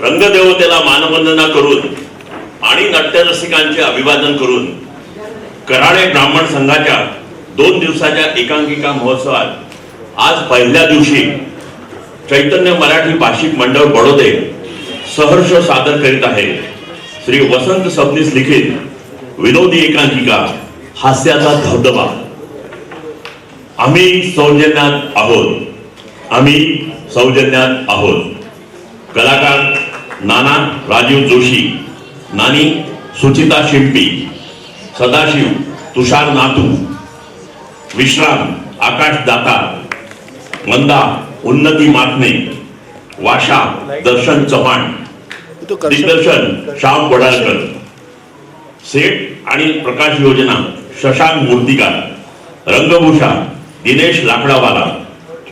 रंगदेवतेला मानवंदना करून आणि नाट्यरसिकांचे अभिवादन करून कराळे ब्राह्मण संघाच्या 2 दिवसाच्या एकांकिका महोत्सवात आज पहिल्या दिवशी चैतन्य मराठी भाषिक मंडळ बडोदे सहर्ष सादर करीत आहे श्री वसंत सबनीस लिखित विनोदी एकांकिका हास्याचा धबधबा। आम्ही सौजन्यात आहोत, आम्ही सौजन्यात आहोत। कलाकार नाना राजीव जोशी, नानी सुचिता शिंपी, सदाशिव तुषार नातू, विश्राम आकाश दाता, मंदा उन्नती मातने, वाशा दर्शन चव्हाण, दिग्दर्शन श्याम वडाळकर, सेठ आणि प्रकाश योजना शशांक मूर्तिकार, रंगभूषा दिनेश लाकडावाला,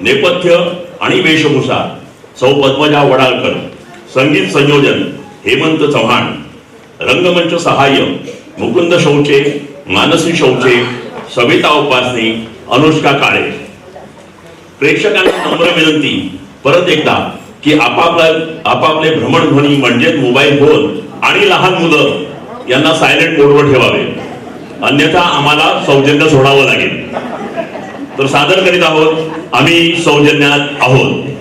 नेपथ्य आणि वेशभूषा सौ पद्मजा वडाळकर, संगीत संयोजन हेमंत चव्हाण, रंगमंच सहाय्य मुकुंद शौचे, मानसी शौचे, सविता उपासनी, अनुष्का काळे। प्रेक्षकांना नम्र विनंती परत एकदा की आपापले भ्रमणध्वनी म्हणजे मोबाईल फोन आणि लहान मुलं यांना सायलेंट मोडवर ठेवावे, अन्यथा आम्हाला सौजन्य सोडावं लागेल। तर सादर करीत आहोत आम्ही सौजन्यात आहोत।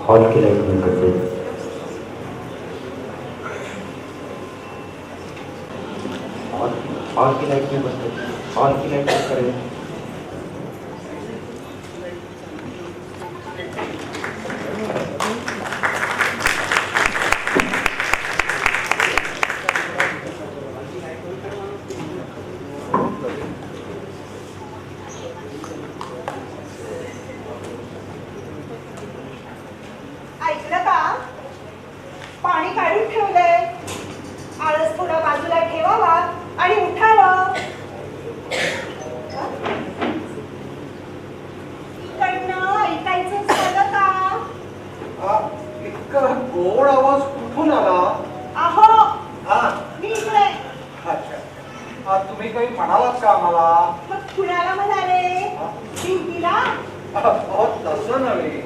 हॉल की लाइट बंद कर दे। हॉल की लाइट बंद कर, हॉल की लाइट बंद करें। ऐकलं का? पाणी काढून ठेवलंय, आळस थोडा बाजूला ठेवावा आणि उठावं। इकडनं ऐकायचं झालं का? इतका गोड आवाज कुठून आला? अहो मी इकडे। अच्छा, तुम्ही काही म्हणालात का आम्हाला? मग कुणाला म्हणाले? ड्युटीला? तसं नव्हे,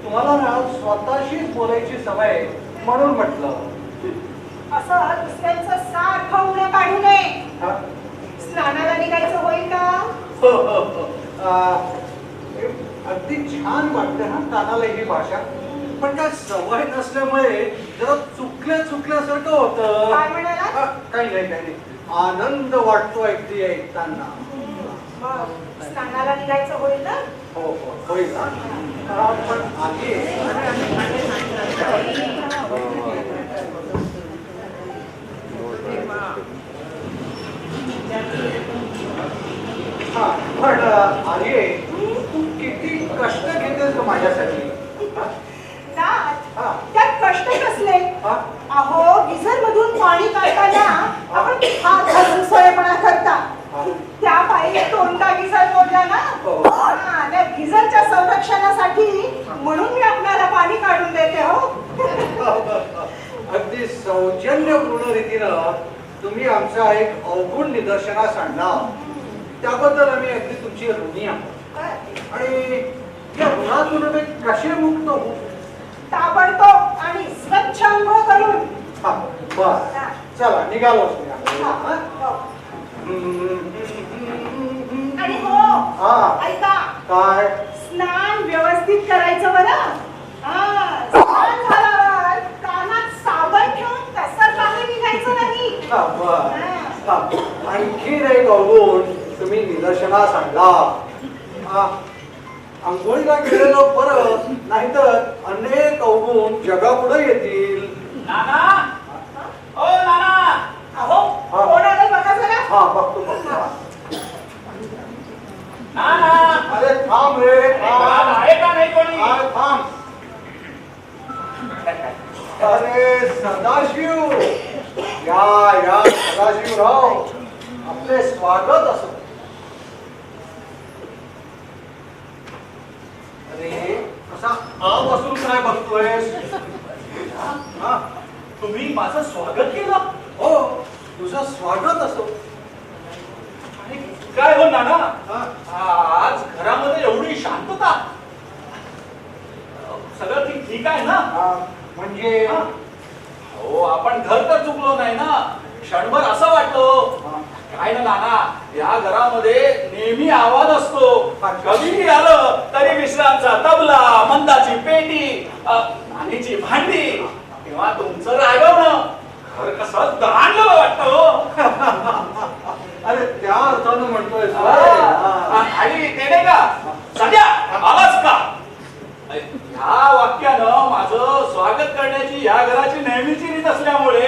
तुम्हाला ना स्वतःशीच बोलायची सवय म्हणून म्हटलं। असं दुसऱ्यांचं सारखं उड्या काढू नये। स्नानाला निघायचं होईल का? अगदी छान वाटते ना कानाला ही भाषा, पण काय सवय नसल्यामुळे जरा चुकल्यासारखं होतं। काय म्हणाला? काही नाही, आनंद वाटतो अगदी ऐकताना। स्नानाला निघायचं होईल ना? हो होईल ना, पण आधी पण आर्ये तू किती कष्ट घेतेस ग माझ्यासाठी? त्यात कष्ट कसले? अहो गिझर मधून पाणी काढताना आपण हात घालून सोयपणा करता, त्या पायी तोंडा गिझर तोडला ना, त्या गिझरच्या संरक्षणासाठी म्हणून मी आपल्याला पाणी काढून देते। हो अगदी सौजन्यपूर्ण रीतीनं तुम्ही आमचा एक अवगुण निदर्शनास आणला। त्याबद्दल आम्ही अगदी तुमची ऋणी आहोत. आणि या ऋणातून आम्ही कसे मुक्त होऊ? ताबडतोब आणि स्वच्छ अंघोळ करून. हा, बर. चला निघालो हा, हो. आणि हो हा. ऐका, काय? स्नान व्यवस्थित करायचं बरं. हा, स्नान झाल्यावर कानात साबण ठेवून तसंच बाहेर निघायचं नाही. हा, बर. हा, आणखीन एक अवगुण तुम्ही निदर्शनास आणला. हा, आंघोळीला गेलेलं बरं, नाहीतर अनेक अवगुण जगापुढे येतील. नाना ओ नाना अहो, हा. कोण आलं बघा जरा. हा, बघतो बघतो. नाना अरे थांब रे, काम थांब. आहे का नाही कोणी अरे थांब. अरे सदाशिव, या सदाशिवराव, आपले स्वागत असो. अरे कसा बसून काय बघतोयस? हा, तुम्ही माझं स्वागत केलं. हो, तुझं स्वागत असो. आणि काय हो नाना, हा, आज घरामध्ये एवढी शांतता. सगळं ठीक आहे ना? हा, म्हणजे हो, आपण घर तर चुकलो नाही ना. क्षणभर असं वाटलं हा. काय ना नाना, या घरामध्ये नेहमी आवाज असतो. कधीही आलं तरी विश्रामचा तबला, मंदाची पेटी, नानीची भांडी किंवा तुमचं रागवणं घर कसं दहाणलं वाटतं. अरे त्या अर्थानं म्हणतोय. आणि ते नाही का, सध्या आवाज का, ह्या वाक्यानं माझं स्वागत करण्याची या घराची नेहमीची रीत असल्यामुळे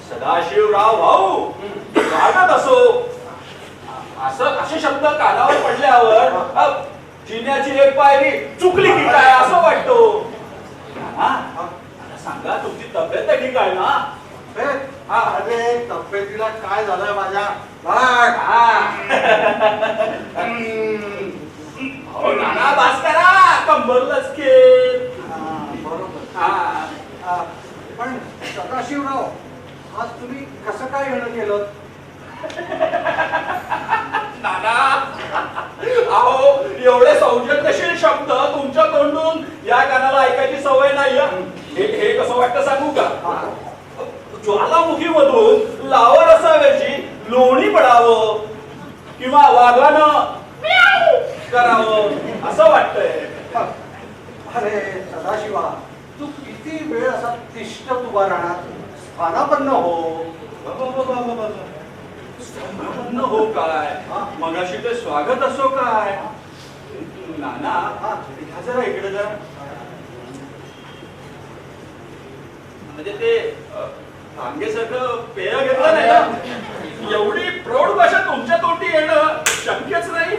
सदाशिवराव भाऊ स्वागत असो असं असे शब्द कानावर पडल्यावर जिन्याची एक पायरी चुकली की काय असं वाटतो. आता सांगा, तुमची तब्येत तर ठीक आहे ना? अरे तब्येतीला काय झालंय माझ्या? हो नाना, बास करा, कंबर लचके. बरोबर. पण सदाशिवराव, आज तुम्ही कसं काय येणं केलं? नाना, अहो एवढे सौजन्यशील शब्द तुमच्या तोंडून या कानाला ऐकायची सवय नाही. हे कसं वाटतं सांगू का? ज्वालामुखी मधून लावर असाव्याची लोणी पडावं किंवा वाघानं करावं असं वाटतंय. अरे सदाशिवा, तू किती वेळ असा तिष्ठ उभा राहणार? स्थानापन्न हो. स्थानापन्न हो काय? मगाशी ते स्वागत असो काय? नाना, ह्या जरा इकडे जरा. म्हणजे ते भांगेसारखं पेय घेतलं नाही ना? एवढी प्रौढ भाषा तुमच्या तोंडी येणं शक्यच नाही.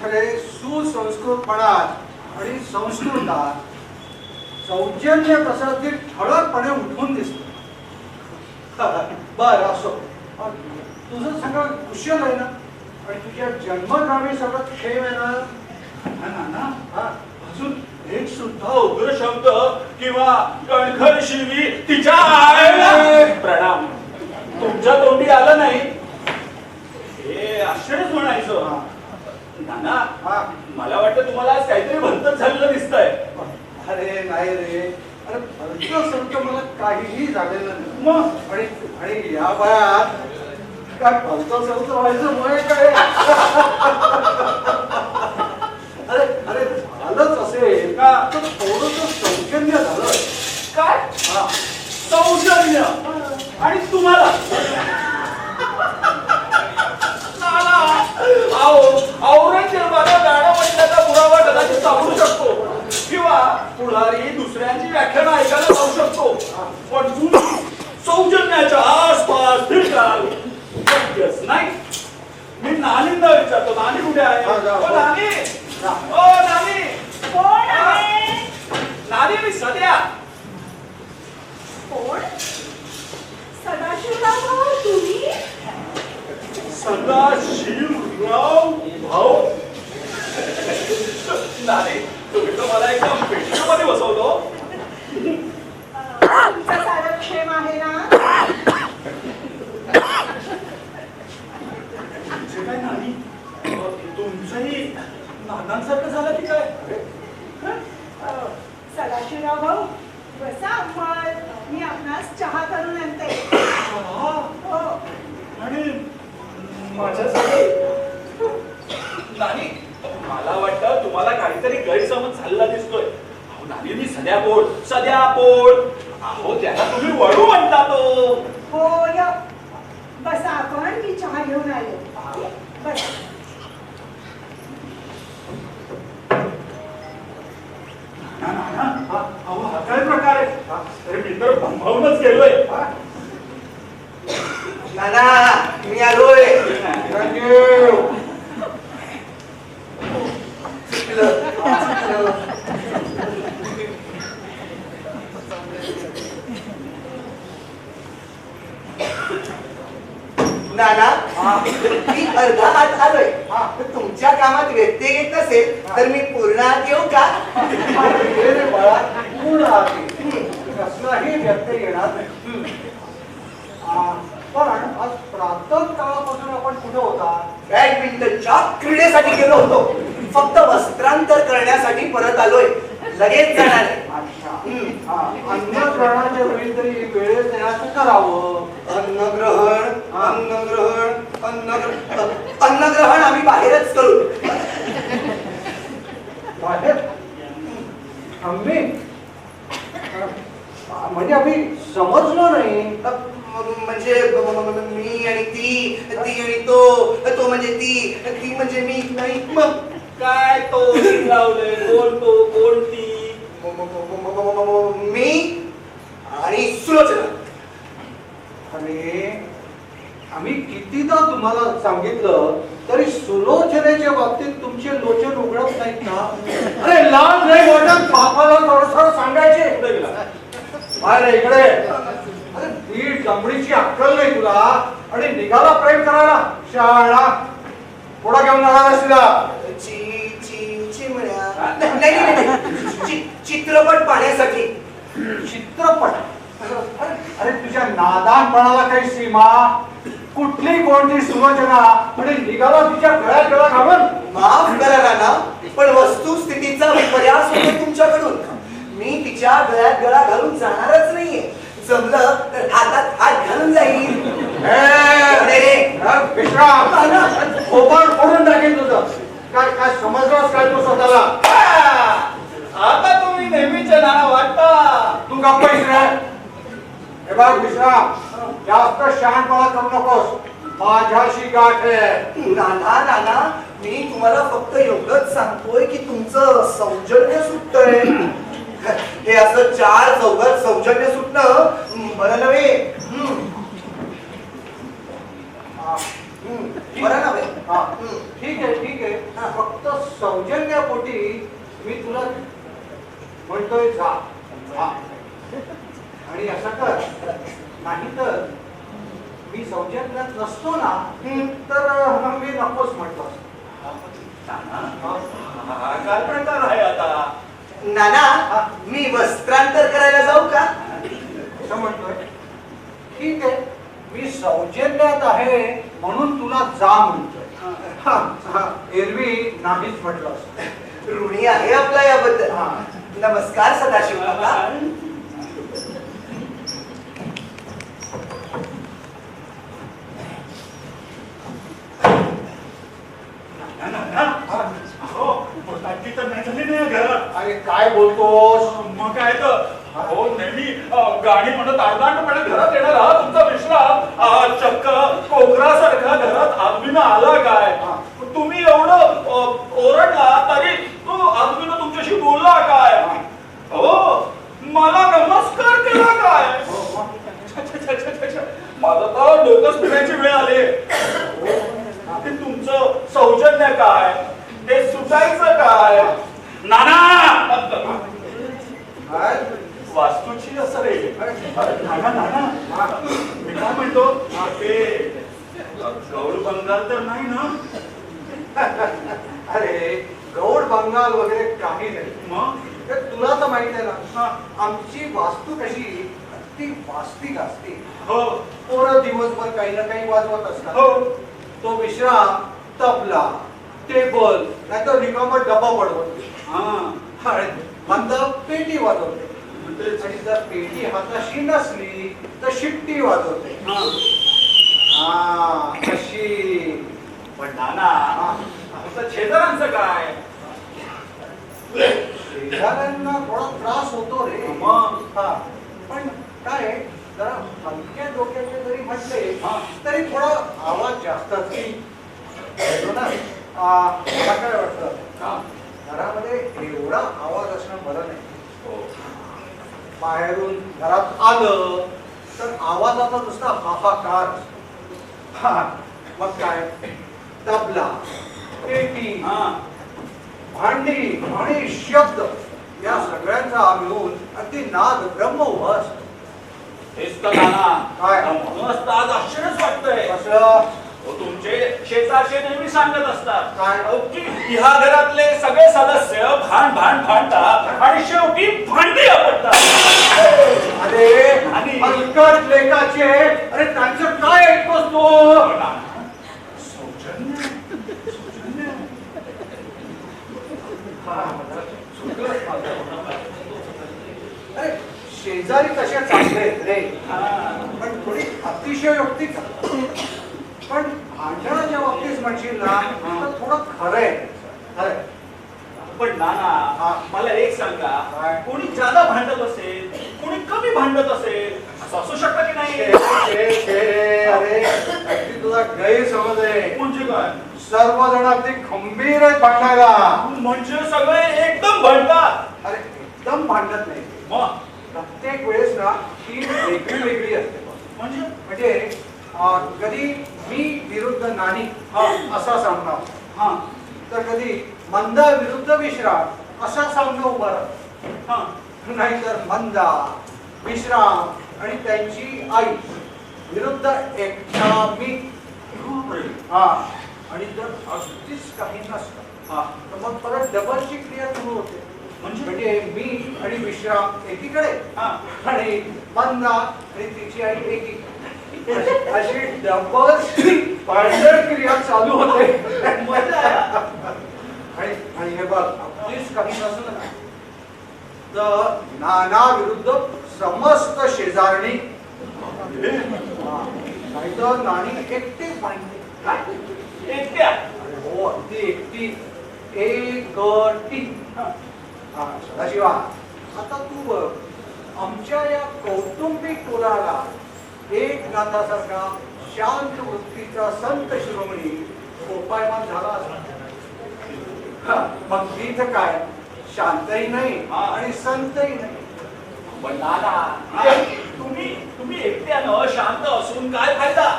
अरे सुसंस्कृतपणात आणि संस्कृतात सौजन्य प्रसारती ठळकपणे उठून दिसतो. बर असो, तुझं सगळं कुशल आहे ना? आणि तुझ्या जन्मगावी सगळं क्षेम आहे ना? नाना, अजून एक सुद्धा उग्र शब्द किंवा कणखर शिवी तिच्या आईला प्रणाम तुमच्या तोंडी आलं नाही हे आश्चर्यच म्हणायचं. नाना, मला वाटतं तुम्हाला आज काहीतरी भलतच झालेलं दिसतंय. अरे नाही रे, अरे भलत मला काहीही झालेलं नाही. मग आणि या वयात काय भलत व्हायचं वय काय? अरे झालंच असेल का? तर थोडंसं सौजन्य झालं. काय सौजन्य? आणि तुम्हाला औरंगजेबाला गाणं म्हणण्याचा पुरावा कदाचित सापडू शकतो किंवा पुढारी दुसऱ्यांची व्याख्यानं ऐकायला जाऊ शकतो, पण तुम्ही सौजन्याच्या आसपास फिरकाल शक्यच नाही. मी नानींना विचारतो, नानी कुठे आहे? ओ नानी, ओ नानी. कोण आहे? नानी, मी सध्या. कोण? सदाशिवराव भाऊ, तुम्ही? सदाशिवराव भाऊ? नानी, तुम्ही तर मला एकदम पेटीमध्ये बसवतो. तुमचं सारं क्षेम आहे ना? काय नानी, तुमचंही नानांसारखं झालं की काय? सदाशिवराव भाऊ बसा अंमल, मी आपणास चहा करून आणते. हो. आणि माझ्यासाठी नानी, मला वाटतं तुम्हाला काहीतरी गैरसमज झालेला दिसतोय. अहो नानी, मी सध्यापोळ. अहो त्याला तुम्ही वळू म्हणता तो. होय. बसा आपण, मी चहा घेऊन आले. बस. अहो हा काय प्रकार आहे? अरे मी तर भांबावूनच गेलोय. नाना मी आलोय. नाना मी अर्धा हात आलोय. तुमच्या कामात व्यत्यय येत नसेल तर मी पूर्ण हात येऊ का? रे बाळा, पूर्ण आहे. कसलाही व्यत्यय येणार नाही. पण आज प्रातः काळापासून आपण कुठे होता? बॅडमिंटनच्या क्रीडेसाठी गेलो होतो. फक्त वस्त्रांतर करण्यासाठी परत आलोय. लगेच जाणार आहे. अन्नग्रहणाच्या वेळी तरी वेळेत येण्याचं करावं. अन्नग्रहण आम्ही बाहेरच करू. बाहेर आम्ही म्हणजे आम्ही समजलो नाही. म्हणजे मी आणि ती आणि तो म्हणजे ती म्हणजे मी नाही. मग काय तो लावलंय? कोण तो, कोण ती? मी आणि सुलोचना. आणि आम्ही कितीदा तुम्हाला सांगितलं तरी सुलोचनेच्या बाबतीत तुमचे लोचन उघडत नाहीत ना? अरे लाज नाही वाटत बापाला थोडस सांगायचे. कुठे गेला? अरे इकडे. अरे ही डमडीची अक्कल नाही तुला आणि निघाला प्रेम करायला. शाळा पुढा घेऊन जाणार तिला. चित्रपट पाहण्यासाठी. चित्रपट? अरे तुझ्या नादानपणाला काही सीमा? कुठली कोणती सुलोचना आणि निघाला तिच्या गळ्यात गळा घालून. माफ करा नाना, पण वस्तुस्थितीचा विपर्यास होतो तुमच्याकडून. मी तिच्या गळ्यात गळा घालून जाणारच नाहीये. जमलं तर हातात हात घालून जाईल. विश्राम. खोबाड फोडून टाकेल तुझं. काय काय समजलास काय तू स्वतःला? आता तुम्ही नेहमीचे नाना वाटता. तू गप्प रे. हे बघ विश्राम, जास्त शहाणपणा करू नकोस. माझ्याशी गाठ आहे. नाना, मी तुम्हाला फक्त एवढंच सांगतोय की तुमचं सौजन्य सुटतंय. हे असं चार चौघात सौजन्य सुटणं बरं नव्हे. बरं नव्हे. ठीक आहे. फक्त सौजन्यापोटी मी तुला म्हणतोय जा. आणि असं कर, नाही तर मी सौजन्यात नसतो ना तर मी नकोच म्हणतो. काय प्रकार आहे आता? नाना, मी वस्त्रांतर करायला जाऊ का? असं म्हणतोय. ठीक आहे, मी सौजन्यात आहे म्हणून तुला जा म्हणतोय. एरवी नाहीच म्हटलं असतं. ऋणी आहे आपला याबद्दल. नमस्कार सदाशिव काका. अरे काय बोलतोस? मग काय तर हो नेहमी गाणी म्हणत अर्धांतपणे घरात येणार हा तुमचा विश्राम चक्क कोकरासारखा घरात आदमीनं आला काय? तुम्ही एवढं ओरडला तरी तो आदमीनं तुमच्याशी बोलला काय? हो मला नमस्कार केला काय? माझं तर डोकंच फिरायची वेळ आली. ते तुमचं सौजन्य काय? ते सुटायचं काय? नाना वास्तूची असं रे. नाना मी काय म्हणतो ते गौड बंगाल तर नाही ना? अरे गौड बंगाल वगैरे काही नाही. मग तुला तर माहिती आहे ना आमची वास्तू कशी ती वास्तिक असते. हो पोरं दिवसभर काही ना काही वाजवत असतात. हो तो विश्राम तबला टेबल नाहीतर रिकामा डबा पडवते हा आणि मंदा पेटी वाजवते आणि जर पेटी हाताशी नसली तर शिट्टी वाजवते अशी. पण नाना आता शेजारांचं काय? शेजाऱ्यांना थोडा त्रास होतो रे. मग हा पण काय आहे, जरा हलक्या डोक्याचे जरी म्हटले हा. तरी थोडा आवाज जास्तच येतो ना. मला काय वाटतं हा. घरामध्ये एवढा आवाज असणं बरं नाही. हो. बाहेरून घरात आलं तर आवाजाचा नुसता हाहाकार. हा मग काय तबला, पेटी, हा. भांडी आणि शब्द या सगळ्यांचा मिळून अगदी नाद ब्रह्म उभा असतो. हेच तर नाना काय? म्हणूनच तर आज आश्चर्यच वाटतंय. असं हो, तुमचे शेजारचे नेहमी सांगत असतात काय? अहो, की ह्या घरातले सगळे सदस्य भांडतात आणि शेवटी भांडी आपटतात. अरे आणि- हलकट लेखाचे अरे त्यांचं काय ऐकतोस तू? सौजन्य हा, चुकलंच माझं. अरे शेजारी कशा चांगले आहेत रे, पण थोडी अतिशयोक्ती पण भांडणाच्या बाबतीत म्हणशील ना तर थोडं खरंय. खरंय. पण नाना मला एक सांगा, काय? कोणी जादा भांडत असेल, कोणी कमी भांडत असेल, असं असू शकतं की नाही? अरे अगदी तुझा गैरसमज आहे. म्हणजे काय? सर्वजण अगदी खंबीर आहेत भांडायला. म्हणजे सगळे एकदम भांडतात. अरे एकदम भांडत नाही. मग प्रत्येक वेळेस ना ती वेगळी वेगळी असते. म्हणजे म्हणजे कधी मी विरुद्ध नानी असा सामना, हा तर कधी मंदा विरुद्ध विश्राम असा सामना उभा राहतो. हा नाहीतर मंदा, विश्राम आणि त्यांची आई विरुद्ध एकटा मी. हा आणि जर अगदीच काही नसतं हा तर मग परत डबलची क्रिया सुरू होते. म्हणजे म्हणजे मी आणि विश्राम एकीकडे हा आणि मंदा आणि तिची आई एकीकडे. अशी डबल पार्टनर क्रिया चालू होते. मजा आहे. आणि आणि हे बघ अगदीच काही नसलं ना तर नाना विरुद्ध समस्त शेजारणी. नाहीतर नानी एकटीच भांडते. काय? एकट्या? अरे हो अगदी एकटी एकटी. सदाशिवा आता तू बघ आमच्या या कौटुंबिक कुलाला एक नाथासारखा शांत वृत्तीचा संत शिरोमणी गोपायमान झाला असता. मग मी तर काय शांतही नाही आणि संतही नाही. पण नाना तुम्ही एकट्यानं शांत असून काय फायदा?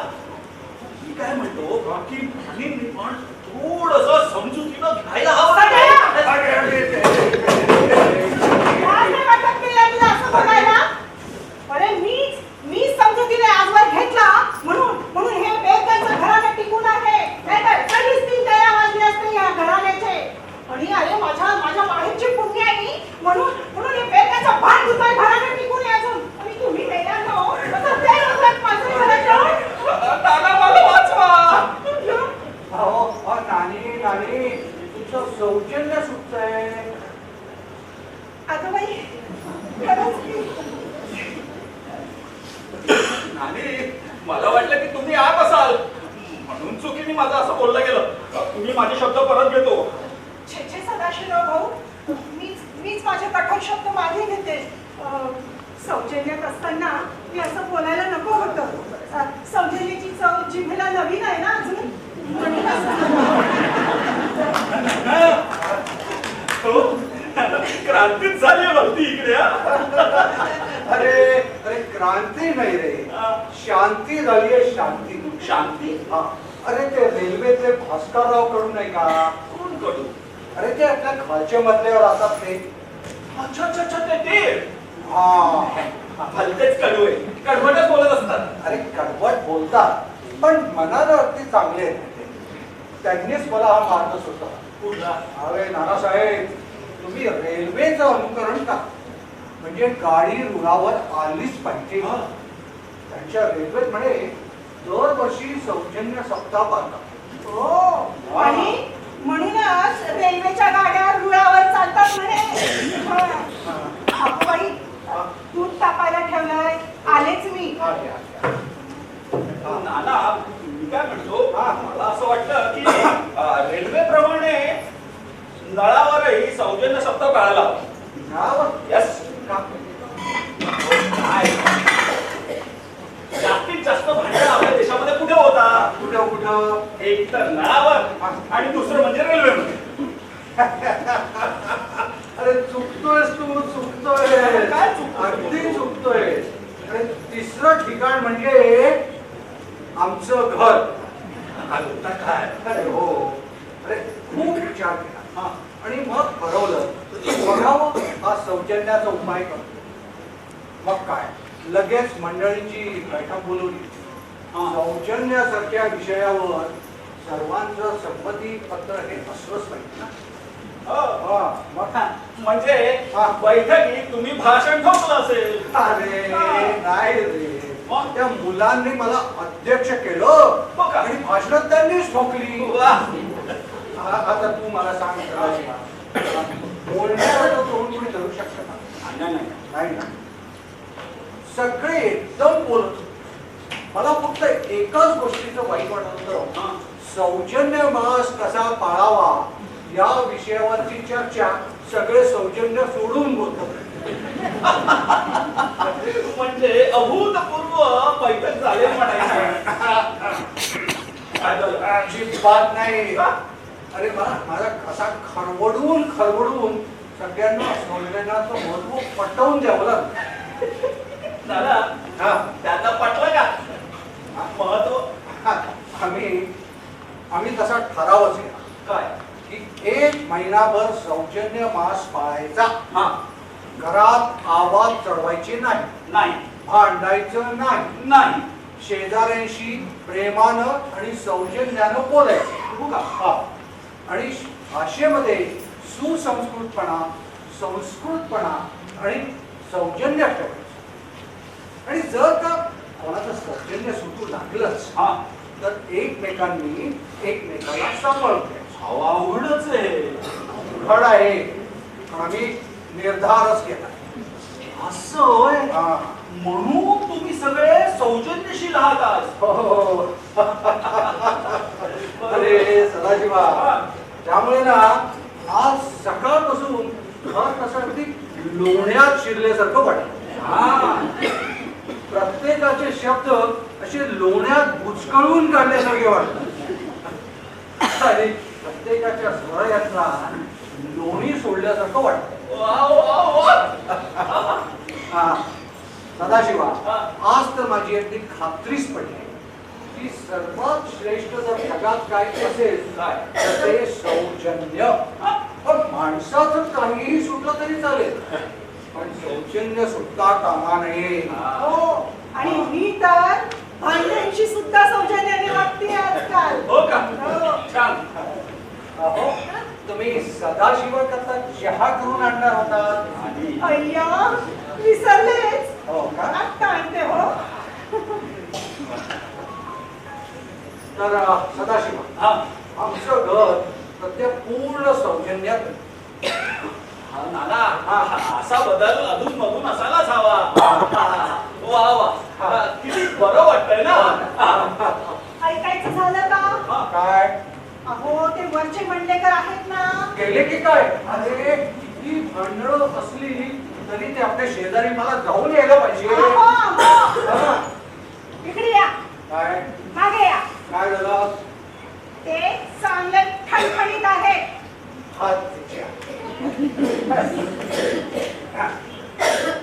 मी काय म्हणतो की मुलींनी पण थोडंसं समजुतीनं घ्यायला हवं सगळ्या- नाही? काय नाही वाटत तुला तुला असं बघायला? अरे मीच समजुतीने आजवर घेतला म्हणून हे बेदकांचं घराणं टिकून आहे. नाहीतर कधीच 3 वाजले असते या घराण्याचे. आणि अरे माझ्या माहेरची पुण्य आहे म्हणून हे बेदकांचं भान धुतोय घराणं टिकून आहे अजून. आणि तुम्ही मेल्यानो तर ते लोकात माझं घरात जाऊन नाना मला वाचवा. अहो नानी तुमचं सौजन्य सुटतंय. अगं बाई खरंच की. नानी मला वाटलं की तुम्ही आत असाल म्हणून चुकीने माझं असं बोललं गेलं. तुम्ही माझे शब्द परत घेतो. छे छे सदाशिवराव भाऊ, मीच माझे कठोर शब्द मागे घेते. सौजन्यात असताना मी असं बोलायला नको होतं. सौजन्याची चव जिभेला नवीन आहे ना अजून. म्हणून हो क्रांतीच झाली आहे भरती इकडे. अरे क्रांती नाही रे, शांती झाली आहे. शांती. शांती? हा अरे ते रेल्वेचे भास्करराव कडून नाही का? कोण कडू? अरे ते आपल्या खालच्या मजल्यावर असतात ते. अच्छा ते हा भलतेच कडू आहे. कडवटच बोलत असतात. अरे कडवट बोलतात पण मनाला अगदी चांगले आहेत ते. त्यांनीच मला हा मार्ग सुचवला. कुठला? अरे नानासाहेब तुम्ही रेल्वेचं अनुकरण करा म्हणजे गाडी रुळावर आलीच पाहिजे. त्यांच्या रेल्वेत म्हणे दरवर्षी सौजन्य सप्ताह पाळतात. हो आणि म्हणे घ्या. नाना मी काय म्हणतो हा. मला असं वाटतं की रेल्वेप्रमाणे नळावरही सौजन्य सप्ताह पाळायला हवा. नळावर? यस का? काय जास्तीत जास्त भांडण आपल्या देशामध्ये कुठे होता? कुठं कुठं? एक तर नळावर आणि दुसरं म्हणजे रेल्वेमध्ये. अरे चुकतोयस तू, चुकतोय. काय चुकतोय? अगदी चुकतोय. अरे तिसरं ठिकाण म्हणजे आमचं घर. आता काय अरे हो. अरे खूप विचार केला हा. आणि मग ठरवलं की बघावं हा सौजन्याचा उपाय करतो. मग काय लगेच मंडळींची बैठक बोलवली. हा. सौजन्यासारख्या विषयावर सर्वांचं संमती पत्र हे असलंच पाहिजे ना. हो. हा, मग म्हणजे हा. बैठकीत तुम्ही भाषण ठोकलं असेल. अरे नाही रे. मग? त्या मुलांनी मला अध्यक्ष केलं हो का? आणि भाषणात त्यांनीच ठोकली. वा. आता तू मला सांग बोलण्यावर तोंड कोणी धरू शकतं का? नाही, नाही. नाही ना. सगळे एकदम बोलत होते. मला फक्त एकाच गोष्टीचं वाईट वाटत होतं. हा. सौजन्य मास कसा पाळावा या विषयावरची चर्चा सगळे सौजन्य सोडून बोलतात. म्हणजे अभूतपूर्व बैठक झाली म्हणायचं. काय झालं? अजिबात नाही. अरे माझा कसा खरवडून सगळ्यांना सौजन्याचं महत्व पटवून द्यावं लागलं. दादा हा. त्यांना पटलं का महत्व? आम्ही तसा ठरावच केला काय? की 1 महिनाभर सौजन्य मास पाळायचा. हा. घरात आवाज चढवायचे नाही, नाही, भांडायचं नाही, नाही. शेजाऱ्यांशी प्रेमानं आणि सौजन्यानं बोलायचं. हो का? हा. आणि भाषेमध्ये सुसंस्कृतपणा, संस्कृतपणा आणि सौजन्य ठेवायचं. आणि जर का कोणाचं सौजन्य सुटू लागलंच हा. तर एकमेकांनी एकमेकाला सांभाळून घ्यायचं. अहो, अवघडच आहे. घड आहे पण आम्ही निर्धारच केला. असं होय. हा. म्हणून तुम्ही सगळे सौजन्यशील आहात आज. हो. अरे सदाशिवा, त्यामुळे ना आज सकाळपासून घर कसं अगदी लोण्यात शिरल्यासारखं वाटतं. हा. प्रत्येकाचे शब्द असे लोण्यात बुचकळून काढल्यासारखे वाटतात. आणि प्रत्येकाच्या स्वरायातला लोणी सोडल्यासारखं वाटतं. वा, वा, वा. हा. सदाशिवा, हा. आज तर माझी अगदी खात्रीच पडली की सर्वात श्रेष्ठ जर जगात काय असेल काय? तर ते सौजन्य. पण माणसाचं काहीही सुटलं तरी चालेल, पण सौजन्य सुटता कामा नये. हो. आणि मी तर भांड्यांशी सुद्धा सौजन्याने वागते आजकाल. हो का? हो. छान. अहो, तुम्ही सदाशिवा करता चहा करून आणणार होता. आणि अय्या विसरलेच. हो का? आत्ता आणते हो. तर सदाशिवा, हा. आमचं घर सध्या पूर्ण सौजन्यात आहे. हा, नाना, हा, असा बदल अधून मधून असायलाच हवा. वा वा. हा, किती बरं वाटतंय ना. ऐकायचं झालं का? हा. काय अहो ते वरचे मंडलेकर आहेत ना. गेले की काय? अरे किती भांडणं असली तरी ते आपल्या शेजारी मला जाऊन यायला पाहिजे. अहो, अहो. हा. इकडे या. काय मागे या. काय झालं? ते चांगले खणखणीत आहे. हात तिच्या.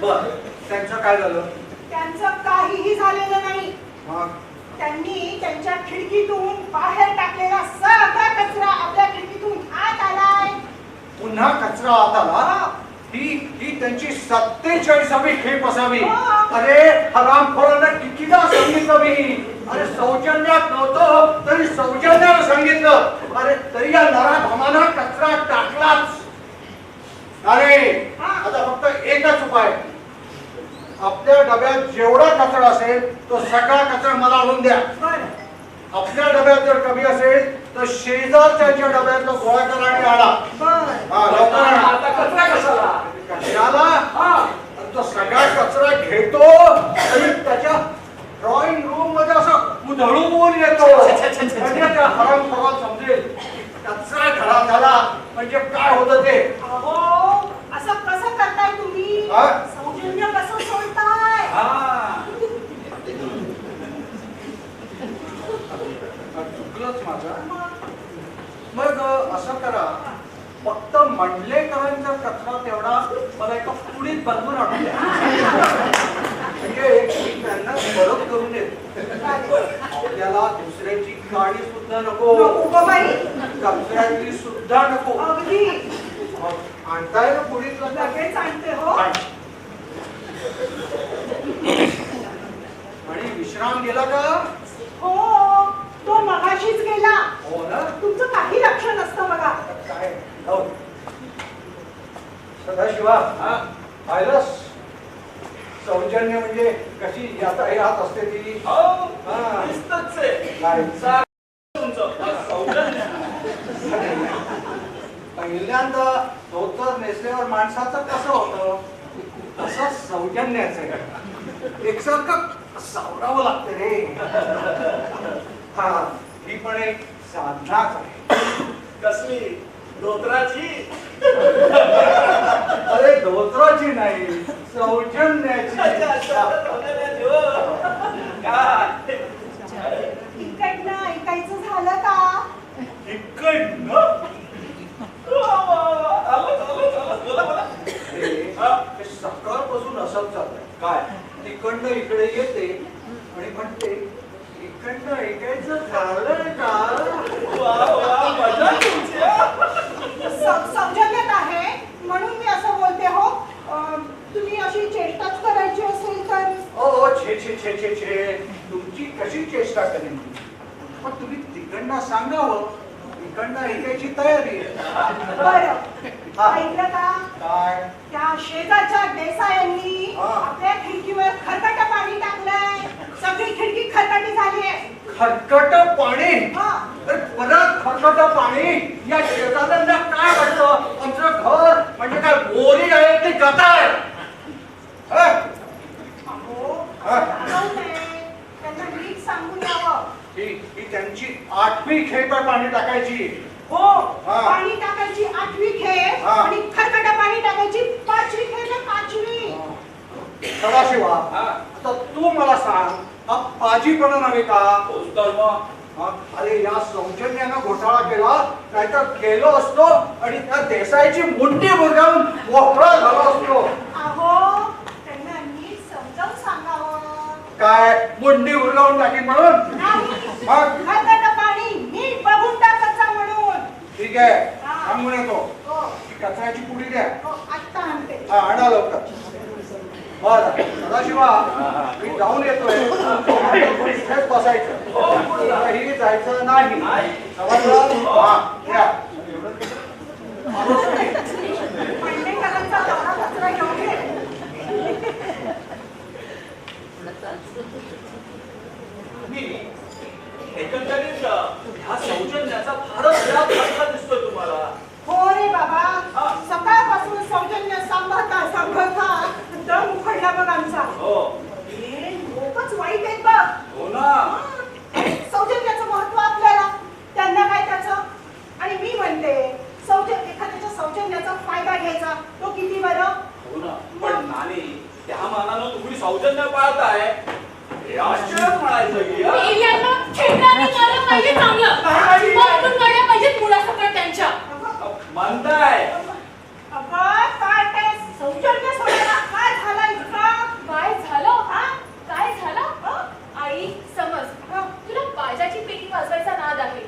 बर, त्यांचं काय झालं? त्यांचं काहीही झालेलं नाही. मग त्यांनी त्यांच्या खिडकीतून बाहेर टाकलेला सगळा कचरा आपल्या खिडकीतून आत आलाय. पुन्हा कचरा आत आला. हो. ही त्यांची 47वी खेप असावी. हो. अरे हरामखोरांना कितीदा सांगितलं मी. अरे सौजन्यात नव्हतं तरी सौजन्यानं सांगितलं. अरे तरी या नराधमानं कचरा टाकलाच. अरे हा. आता फक्त एकच उपाय. आपल्या डब्यात जेवढा कचरा असेल तो सगळा कचरा मला आणून द्या. बरं. आपल्या डब्यात जर कमी असेल तर शेजारच्या डब्यातलं गोळा करा आणि आणा. बरं. हा, लवकर आणा. आता कचरा कशाला? कचऱ्याला हा. तो सगळा कचरा घेतो आणि त्याच्या झाला म्हणजे काय होतं ते अहो असं कसं करताय तुम्ही हा? सौजन्य कसं सोडताय चुकलंच माझं मग असं करा फक्त मंडलेकरांचा कचरा तेवढा मला एका पुडीत बांधून आणून द्या म्हणजे मी त्यांना परत करून देतो आपल्याला दुसऱ्याची गाडी सुद्धा नको नको गं बाई. कचऱ्याची सुद्धा नको अगदी आणताय ना पुडीत लगेच आणते हो. आणि विश्राम गेला का हो तो मगाशीच गेला. हो ना तुमचं काही लक्ष नसतं बघा. काय जाऊ दे. सदाशिवा पाहिलंस सौजन्य म्हणजे कशी यात असते ती काय? पहिल्यांदा धोतर नेसल्यावर माणसाचं कसं होतं तसं सौजन्याचं आहे. एकसारखं सावरावं लागतं रे. हा ही पण एक साधनाच आहे. कसली धोत्राची अरे धोत्राची नाही सौजन्याची. इकडनं ऐकायचं झालं का? हे सकाळपासून असंच चाललंय. काय तिकडनं इकडे येते आणि म्हणते इकडनं ऐकायचं झालं का? सौजन्यात आहे म्हणून मी असं बोलते हो. तुम्ही अशी चेष्टाच करायची असेल तर ओ छे छे छे छे छे तुमची कशी चेष्टा करेन पण तुम्ही तिकडनं सांगावं इकडनं ऐकायची तयारी आहे. बरं ऐकलं का? काय त्या शेजारच्या देसायांनी हा. आपल्या खिडकीवर खरकट पाणी टाकलंय. सगळी खिडकी खरकटी झाली आहे. खरकट पाणी हा. तर परत खरकट पाणी या शेजाऱ्यांना काय वाटतं आमचं घर म्हणजे काय बोरी आहे की गटार आहे? अहो, हा. सांगू नये. त्यांना नीट सांगून यावं. ही त्यांची 8वी खेप आहे पाणी टाकायची. हो हा. पाणी टाकायची 8वी खेप हा. आणि खरकट पाणी टाकायची 5वी खेप आहे 5वी. सदाशिवा आता तू मला सांग हा पाजीपणा नव्हे का? हा, अरे या सौजन्यानं घोटाळा केला नाहीतर गेलो असतो आणि त्या देसाईची मुंडी मुरगावून मोकळा झाला असतो. अहो त्यांना नीट समजावून सांगावं. काय मुंडी उरगावून टाकीन म्हणून? नाही. मग? खरकट पाणी नीट बघून टाकायचं म्हणून. ठीक आहे हा. सांगून येतो. हो ही कचऱ्याची पुडी द्या. हो आत्ता आणते. हा आणा लवकर. बरं सदाशिवा मी जाऊन येतोय इथेच बसायचं ही जायचं नाही समजलं? हा या. आलोच मी. पंढेकरांचा दौरा कचरा घेऊन ये. एकंदरीत ह्या सौजन्याचा फारच वेळा फरक दिसतोय तुम्हाला. हो रे बाबा सकाळपासून सौजन्य सांभाळता दम उखडला बघ आमचा. हो हे लोकच वाईट आहेत बघ. हो ना सौजन्याचं महत्व आपल्याला त्यांना काय त्याचं. आणि मी म्हणते एखाद्याच्या सौजन्याचा फायदा घ्यायचा तो किती बरं. हो ना पण नानी त्या मानानं तुम्ही सौजन्य पाळताय हे आश्चर्यच म्हणायचं की हा? एरियाला छेडराने मारलं पाहिजे चांगलं. वाटून काढल्या पाहिजेत मुलासकट त्यांच्या. म्हणताय अगं काय ते सौजन्य सोडायला काय झालं इतका. काय झालं हा काय झालं आई समज तुला बाजाची पेटी वाजवायचा नाद आहे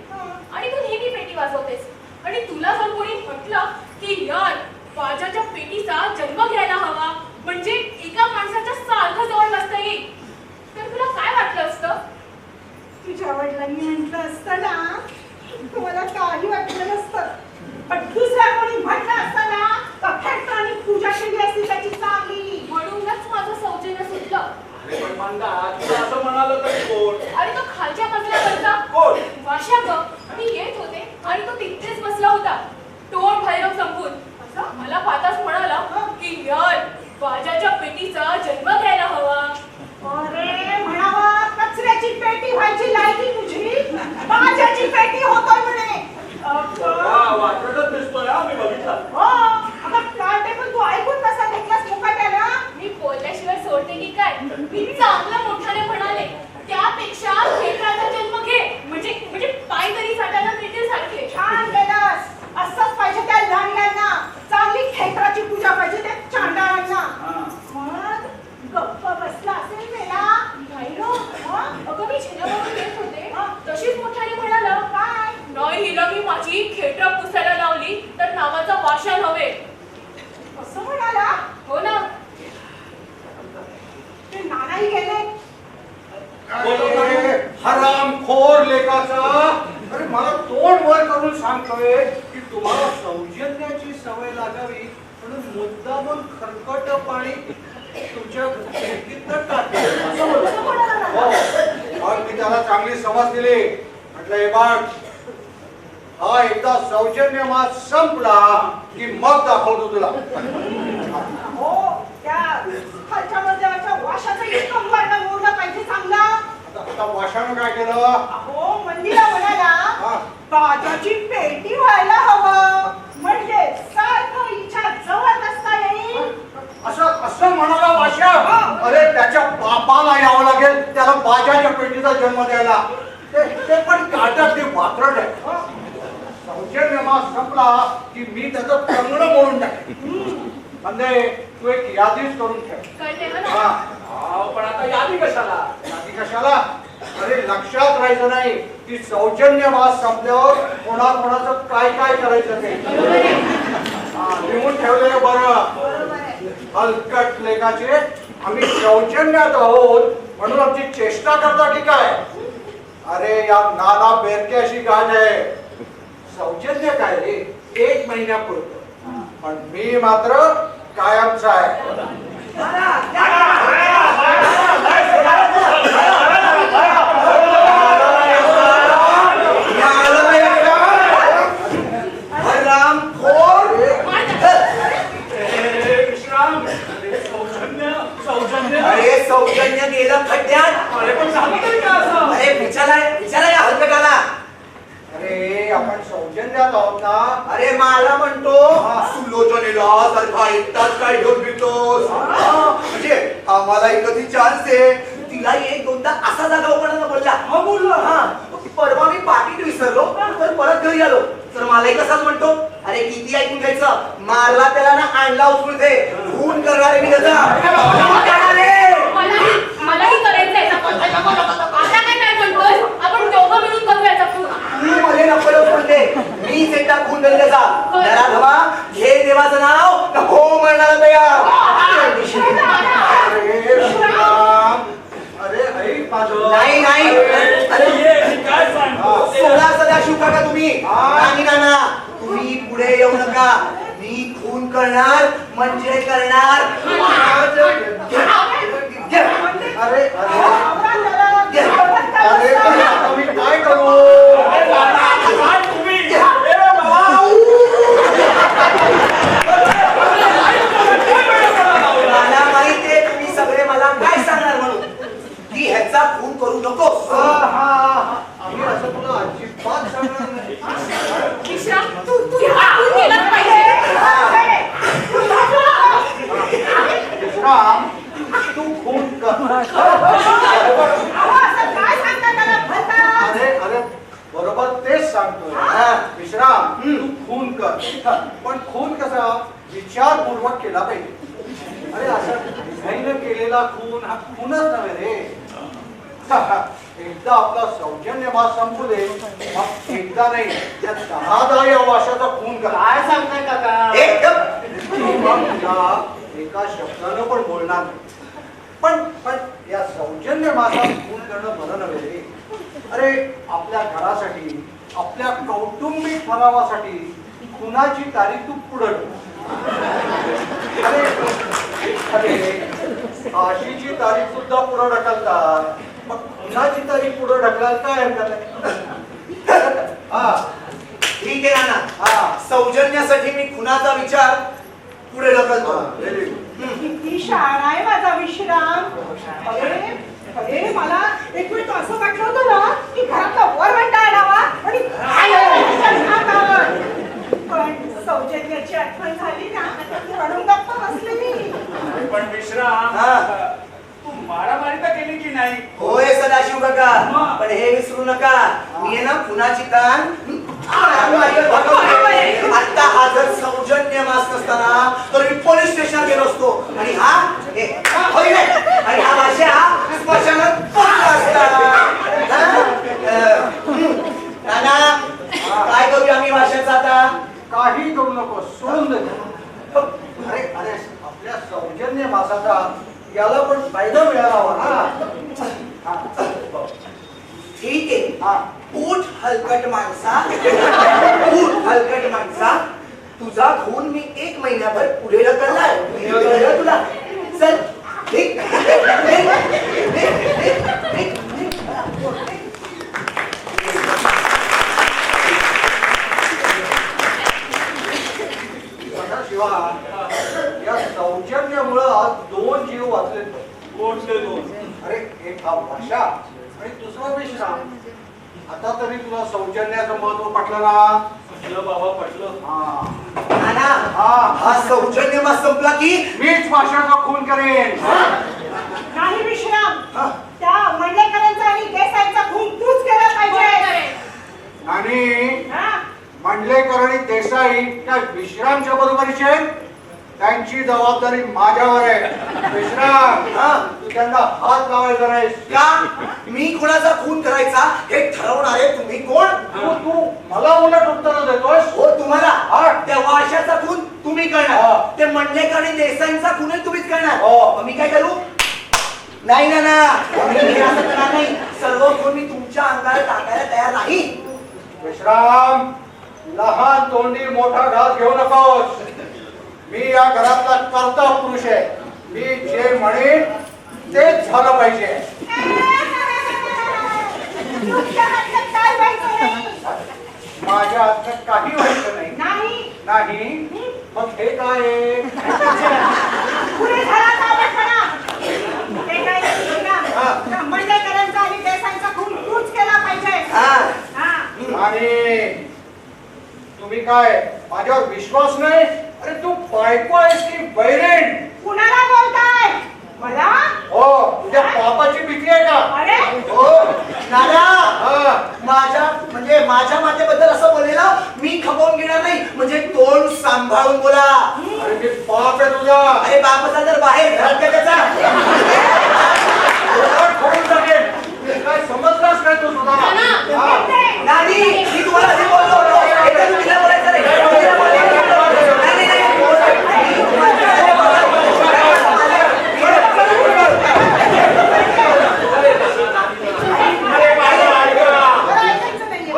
आणि तू नेहमी पेटी वाजवतेस आणि तुला जर कोणी म्हटलं की यार बाजाच्या पेटीचा जन्म घ्यायला हवा म्हणजे एका माणसाच्या सारखं जवळ बसता येईल तर तुला काय वाटलं असतं. तुझ्या वडिलांनी म्हटलं असतं ना तुम्हाला काही वाटलं नसतं. पण दुसऱ्या कोणी म्हटलं असतं ना तर खेळताना पूजा केली असती त्याची चांगली. म्हणूनच माझं सौजन्य सुटलं. अरे पण म्हणता तुला असं म्हणालं तरी कोण? आणि तो खालच्या मजल्यावरचा कोण? वाशा ग. मी येत होते आणि तो तिथेच बसला होता तोंड भैरव संपून. मला पाहताच म्हणाला की यार बाजाच्या पेटीचा जन्म घ्यायला हवा. अरे म्हणावा कचऱ्याची पेटी व्हायची लायकी तुझी बाजाची पेटी होतोय म्हणे. वा वात्रटच दिसतोय हा, मी बघितला. हो अगं काटे पण तू ऐकून कसा घेतलास मुकाट्याला मी बोलल्याशिवाय सोडते की काय? मी चांगलं मोठ्याने म्हणाले, त्यापेक्षा खेळाचा जन्म घे, म्हणजे पाय तरी साठायला मिळतील सारखे. छान केलास असंच पाहिजे त्या लहानल्यांना चांगली खेत्राची पूजा पाहिजे त्या चांडाळांना मग गप्प बसला असेल मेला नाही हो. अगं मी छेन्याबरोबर येत होते, तशीच मोठ्याने म्हणाला, काय नाही हिला मी माझी खेटरा पुसायला लावली तर नावाचा वाशा नव्हे. असं म्हणाला हो ना. ते नानाही गेले हरामखोर लेकाचा. अरे मला तोंड वर करून सांगतोय की तुम्हाला सौजन्याची सवय लागावी म्हणून मुद्दामून खरकट पाणी तुमच्या खिडकीतनं टाकलं. असं म्हणाला हो. नाना. मग मी त्याला चांगली समज दिली. म्हटलं हे बघ, हा एकदा सौजन्य मास संपला की मग दाखवतो तुला. हो त्या खालच्या मजल्यावरच्या वाशाचं इतकं वर्ण मोडलं पाहिजे चांगला. आता वाशानं काय केलं? अहो मंदिरा म्हणाला हा. बाजाची पेटी व्हायला हवं म्हणजे सारखं हिच्या जवळ बसता येईल. असं म्हणाला वाशा. अरे त्याच्या बापाला यावं लागेल त्याला बाजाच्या पेटीचा जन्म द्यायला. ते पण काटक ते वात्रट आहे. सौजन्य मास संपला की मी त्याचं कंगणं मोडून टाकेन. म्हणजे तू एक यादीच करून ठेव. कळते हो ना. हा. पण आता यादी कशाला? यादी कशाला? अरे लक्षात राहायचं नाही की सौजन्य मास संपल्यावर कोणाकोणाचं काय काय करायचं ते. हा, लिहून ठेवलेलं बरं. बरोबर आहे. हलकट लेखाचे आम्ही सौजन्यात आहोत म्हणून आमची चेष्टा करता की काय? अरे या नाना बेरक्याशी गाठ आहे. सौजन्य काय रे? 1 महिन्यापुरतं. पण मी मात्र कायमचा आहे. विश्राम. सौजन्य. अरे सौजन्य गेलं खड्ड्यात. अरे पण झालं तरी काय असं? अरे विचारा या हलकटाला. अरे आपण सौजन्यात आहोत ना. अरे मला म्हणतो सुलोचनेला सारखा एकटाच काय घेऊन फिरतोस. म्हणजे आम्हालाही कधी चान्स दे. तिला 1-2दा असा जागावपणानं बोलला. हा बोललो. हा परवा मी पाकिट विसरलो तर परत घरी आलो तर मलाही कसाच म्हणतो, अरे किती ऐकून घ्यायचं, मारला त्याला ना आणला उचलून दे, खून करणार आहे मी त्याचा. मलाही करायचंय. आता काय म्हणतोय? आपण दोघं मिळून करू याचा खून. तू मध्ये नको म्हणते, मीच एकटा खून करेल त्याचा. जरा धवा घे देवाचं नाव तर हो म्हणणार तयार. अरे श्रीराम. अरे ऐक माझं. नाही नाही. अरे काय सांगतो? सोडा सदाशिव काका तुम्ही. नाही नाना तुम्ही पुढे येऊ नका. मी खून करणार म्हणजे करणार. अरे आता मी काय करू? काय तुम्ही? मला माहितीये तुम्ही सगळे मला काय सांगणार म्हणून की ह्याचा खून करू नको. आम्ही असं तुला अजिबात सांगणार नाही. विश्राम, तू ह्या खून केलाच पाहिजे. श्रीराम, तू खून कर. असं काय सांगता त्याला भलता? अरे बरोबर तेच सांगतोय. विश्राम, तू खून कर. पण खून कसा विचारपूर्वक केला पाहिजे. अरे असा डिझाईन केलेला खून हा खूनच नव्हे रे. एकदा आपला सौजन्य मास संपू दे, मग एकदा नाही त्या 10दा या वाशाचा खून कर. काय सांगताय काका? एका शब्दानं पण बोलणार नाही. पण या सौजन्य मासात खून करणं बरं नव्हे रे. अरे आपल्या घरासाठी, आपल्या कौटुंबिक ठरावासाठी खुनाची तारीख तू पुढे अरे फाशीची तारीख सुद्धा पुढे ढकलतात. मग खुनाची तारीख पुढे ढकलायला काय हरकत आहे? हा ठीक आहे नाना. सौजन्यासाठी मी खुनाचा विचार पुढे ढकलतो. किती शाळा आहे माझा विश्राम. अरे मला एक मिनिट असं वाटलं होतं ना की घरातला वरवंटा आणावा आणि याची आठवण झाली ना म्हणून गप्पा बसले मी. अरे पण विश्राम, हा. तू मारामारी तर केली की नाही? होय सदाशिव काका, हा. पण हे विसरू नका, मी आहे ना पुन्हाची ताण आता हा जर सौजन्य मास नसताना तर मी पोलीस स्टेशनला गेलो असतो आणि हा होय रे, आणि हा भाषा स्मशानात पडला असता. नाना काय करूया आम्ही भाषेचा आता? काही करू नको, सोडून दे. अरे अरे आपल्या सौजन्य मासाचा याला पण फायदा मिळाला हवा ना. हा. ठीक आहे, हा. उठ हलकट माणसा, उठ हलकट माणसा, तुझा खून मी 1 महिन्याभर पुढे ढकललाय. कळलं तुला? चल निघ. निघ. निघ. निघ. शिवा, या सौजन्यामुळं आज 2 जीव वाचले. कोणते दोन? अरे एक हा भाषा आणि दुसरा विश्राम. आता तरी तुला सौजन्याचं महत्व पटलं ना? पटलं बाबा, पटलं. हा. नाना, हा. हा सौजन्य मास संपला की मीच भाषाचा खून करेन. नाही विश्राम, हा. त्या मंडलेकरांचा आणि देसाईचा खून तूच केला पाहिजे. आणि हा? मंडलेकर आणि देसाई त्या विश्रामच्या बरोबरीचे, त्यांची जबाबदारी माझ्यावर आहे. विश्राम, हा. तू त्यांना हात लावायचा नाहीस. का? मी कुणाचा खून करायचा हे ठरवणारे तुम्ही कोण? तू मला उलट उत्तर देतोस. हो, तुम्हाला हा. त्या वाशाचा खून तुम्ही हा. करणार, ते मंडलेकर आणि देसाईंचा खूनही तुम्हीच करणार. हो. मग मी काय करू? नाही ना ना, मी हे असं करणार नाही. सर्व खून मी तुमच्या अंगाला टाकायला तयार नाही. विश्राम, लहान तोंडी मोठा घास घेऊ नकोस. मी या घरातला कर्ता पुरुष आहे. मी जे म्हणेन तेच झालं पाहिजे. तुमच्या हातात काय व्हायचं नाही. माझ्या हातात काही व्हायचं नाही. नाही. नाही? मग हे काय आहे? पुढे घरात आवडपणा. ते काय विश्राम, हा. त्या मंडलेकरांचा आणि देसाईचा खून तूच केला पाहिजे. हा. हा. आणि तुम्ही काय माझ्यावर विश्वास नाही? अरे तू बायको आहेस की बैरेन? कुणाला बोलताय? मला? हो, तुझ्या बापाची भीती आहे का? अरे हो, नाना, हा. माझ्या मातेबद्दल असं बोलेला मी खपवून घेणार नाही. म्हणजे तोंड सांभाळून बोला. अरे मी बाप आहे तुझा. अरे बापाचा जर बाहेर घरात काय त्याचा? डोळा खोडून टाकेन. काय समजलास काय तू सुद्धा? नाना. हा. नाही, मी तुम्हाला असे बोललो होतो. एकदा तुम्ही तिला बोलायचं नाही. तिला बोलायचं नाही. नाही, नाही, ऐकायचं नाहीये.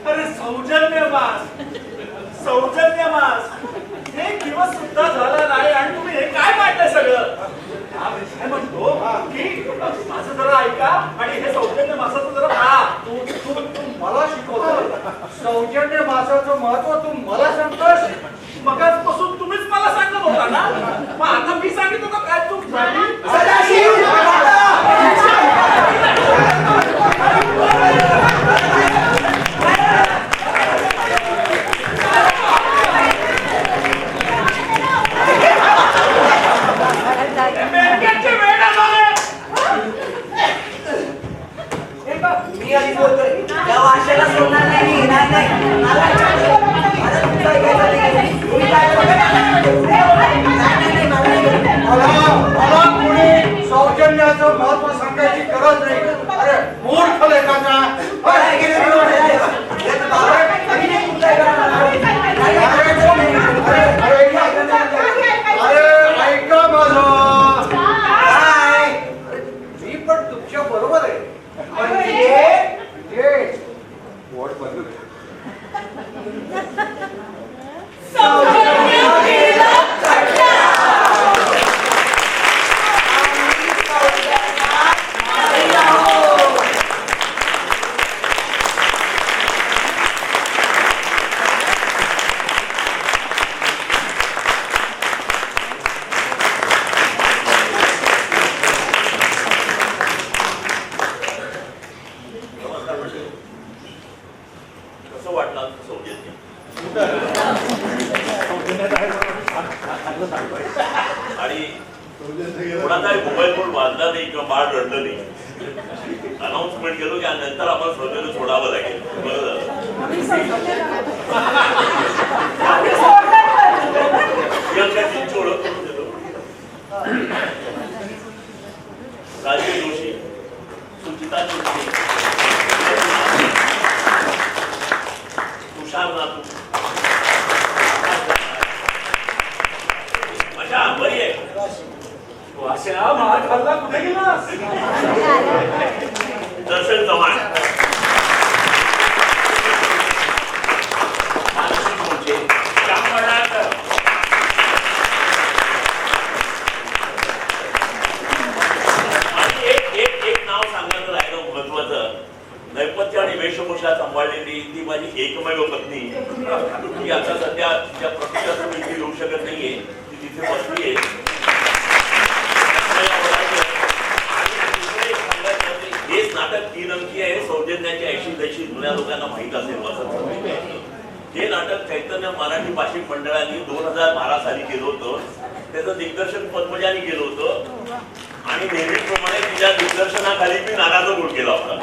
अरे सौजन्य मास हे दिवस सुद्धा झाला नाही आणि तुम्ही हे काय मांडलंय सगळं? हा विषय म्हणतो की माझं जरा ऐका आणि हे सौजन्य मासाचं जरा पहा. तू मला शिकवतो. सौजन्य मासाचं महत्व तू मला सांगतोस. मगाचपासून तुम्हीच मला सांगत होता ना, मग आता मी सांगितलं तर काय चूक झाली? सदाशिव, मेंढ्याचे वेड आले. मी आधी बोलतोय या भाषेला सोडणार नाही मी. नाही नाही, मला तुमचं ऐकायचं नाही. तुम्ही काय मला कोणी सौजन्याचं महत्व सांगायची गरज नाही. अरे मूर्ख लेखाचा. अरे ऐका माझं. काय? मी पण तुमच्या बरोबर आहे. म्हणजे वोट बदलू. कसं वाटलं सौजन्य? आणि कोणाचाही मोबाईल फोन वाजला नाही किंवा बाळ रडलं नाही, अनाउन्समेंट केलो की नंतर आपण सौजन्य सोडावं लागेल. बरं झालं. आम्ही सोडलं. प्रियंकाची ओळख करून देतो. राजीव जोशी, सुचिता शिंपी, तुषार नातू. मजा बरी आहे. वाशा मार खाल्ला कुठे गेलास? दर्शन चव्हाण, मानसी मोचे, कांबळाकर, आणि एक नाव सांगायचं राहिलं महत्वाचं. नैपथ्य आणि वेशभूषा सांभाळलेली ती माझी एकमेव पत्नी. ती आता सध्या तिच्या प्रतिष्ठाचं मी येऊ शकत नाहीये, ती तिथे बसली आहे. हेच नाटक 3 अंकी आहे. सौजन्याची 80 जुन्या लोकांना माहीत असेल वसंत. हे नाटक चैतन्य मराठी भाषिक मंडळाने 2012 साली केलं होतं. त्याचं दिग्दर्शन पद्मजानी केलं होतं आणि नेहमीप्रमाणे तिच्या दिग्दर्शनाखाली मी नागाचा गुण केला होता.